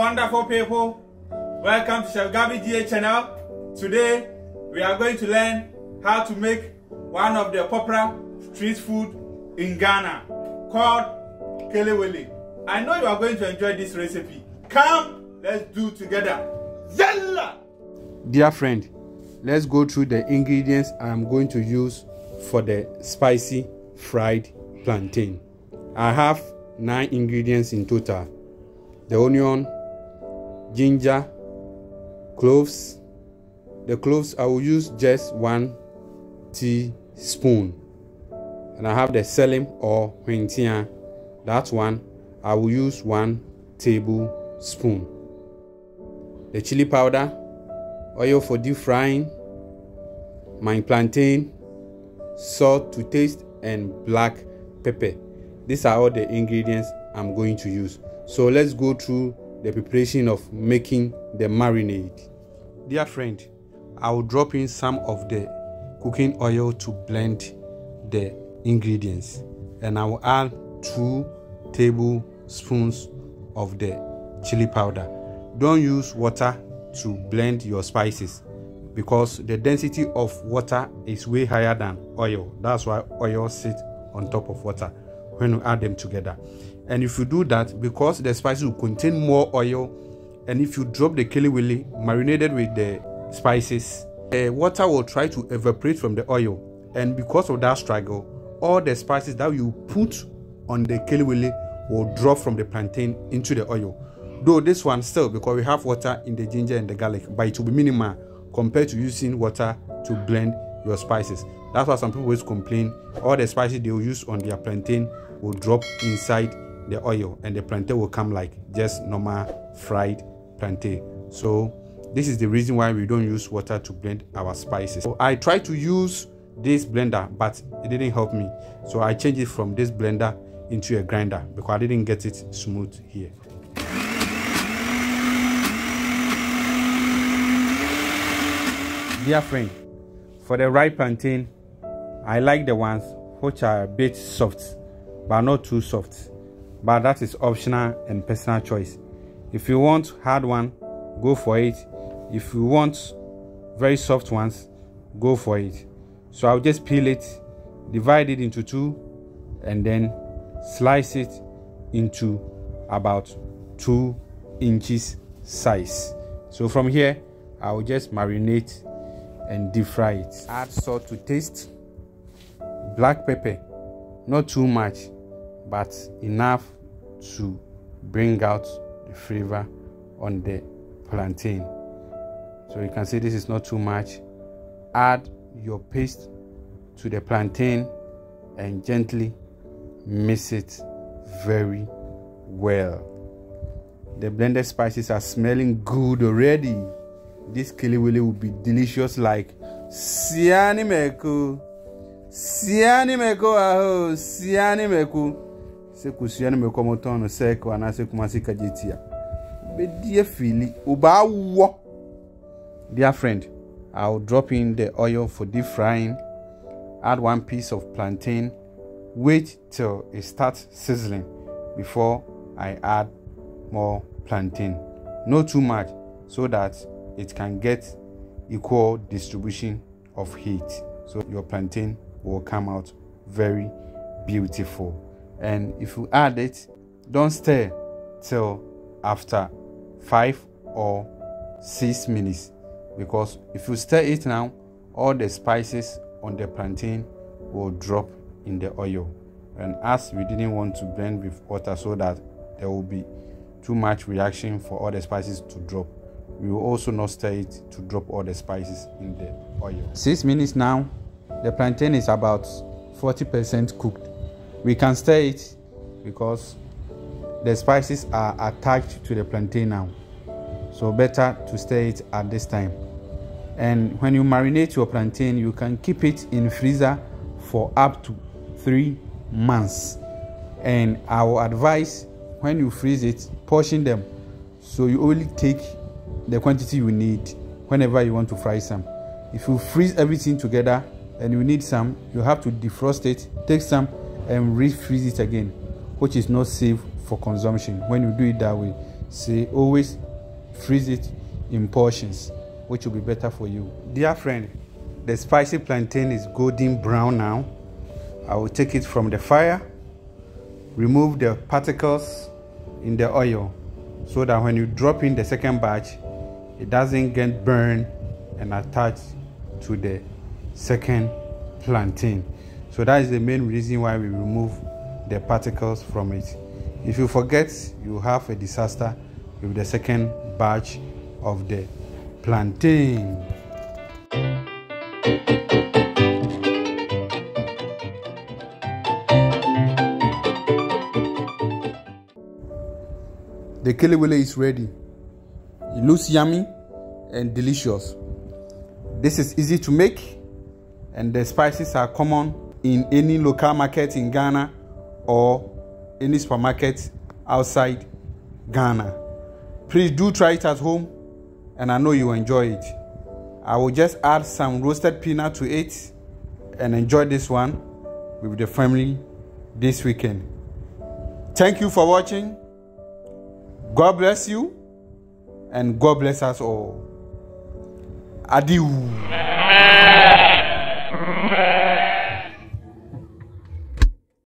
wonderful people. Welcome to Chef Gabby GA channel. Today we are going to learn how to make one of the popular street food in Ghana called Kelewele. I know you are going to enjoy this recipe. Come, let's do together. Yalla! Dear friend, let's go through the ingredients I'm going to use for the spicy fried plantain. I have 9 ingredients in total: the onion, ginger, cloves. The cloves I will use just 1 teaspoon, and I have the Selim or hwentiaa. That one I will use 1 tablespoon. The chili powder, oil for deep frying, my plantain, salt to taste, and black pepper. These are all the ingredients I'm going to use. So let's go through the preparation of making the marinade. Dear friend, I will drop in some of the cooking oil to blend the ingredients, and I will add 2 tablespoons of the chili powder. Don't use water to blend your spices because the density of water is way higher than oil. That's why oil sits on top of water when you add them together. And if you do that, because the spices will contain more oil, and if you drop the kelewele marinated with the spices, the water will try to evaporate from the oil, and because of that struggle, all the spices that you put on the kelewele will drop from the plantain into the oil. Though this one still, because we have water in the ginger and the garlic, but it will be minimal compared to using water to blend your spices. That's why some people always complain all the spices they will use on their plantain will drop inside the oil, and the plantain will come like just normal fried plantain. So this is the reason why we don't use water to blend our spices. So I tried to use this blender, but it didn't help me. So I changed it from this blender into a grinder because I didn't get it smooth here. Dear friend, for the ripe plantain, I like the ones which are a bit soft but not too soft, but that is optional and personal choice. If you want hard one, go for it. If you want very soft ones, go for it. So I'll just peel it, divide it into 2, and then slice it into about 2 inches size. So from here I will just marinate and deep fry it. Add salt to taste, black pepper, not too much but enough to bring out the flavor on the plantain. So you can see this is not too much. Add your paste to the plantain and gently mix it very well. The blended spices are smelling good already. This kelewele will be delicious like siani meko. Siani meko aho, siani meko. Seku siani meko motono seko anase kumasika jitia. Bedie fili uba wo. Dear friend, I'll drop in the oil for deep frying. Add 1 piece of plantain. Wait till it starts sizzling before I add more plantain. Not too much, so that it can get equal distribution of heat, so your plantain will come out very beautiful. And if you add it, don't stir till after 5 or 6 minutes, because if you stir it now, all the spices on the plantain will drop in the oil. And as we didn't want to blend with water so that there will be too much reaction for all the spices to drop, we will also not stir it to drop all the spices in the oil. 6 minutes now, the plantain is about 40% cooked. We can stir it because the spices are attached to the plantain now, so better to stir it at this time. And when you marinate your plantain, you can keep it in freezer for up to 3 months. And I will advise, when you freeze it, portion them so you only take the quantity you need whenever you want to fry some. If you freeze everything together and you need some, you have to defrost it, take some and refreeze it again, which is not safe for consumption. When you do it that way, See, always freeze it in portions, which will be better for you. Dear friend, the spicy plantain is golden brown now. I will take it from the fire, remove the particles in the oil so that when you drop in the second batch, it doesn't get burned and attached to the second plantain. So that is the main reason why we remove the particles from it. If you forget, you have a disaster with the second batch of the plantain. The kelewele is ready. It looks yummy and delicious. This is easy to make, and the spices are common in any local market in Ghana or any supermarket outside Ghana. Please do try it at home, and I know you enjoy it. I will just add some roasted peanut to it and enjoy this one with the family this weekend. Thank you for watching. God bless you, and God bless us all. Adieu.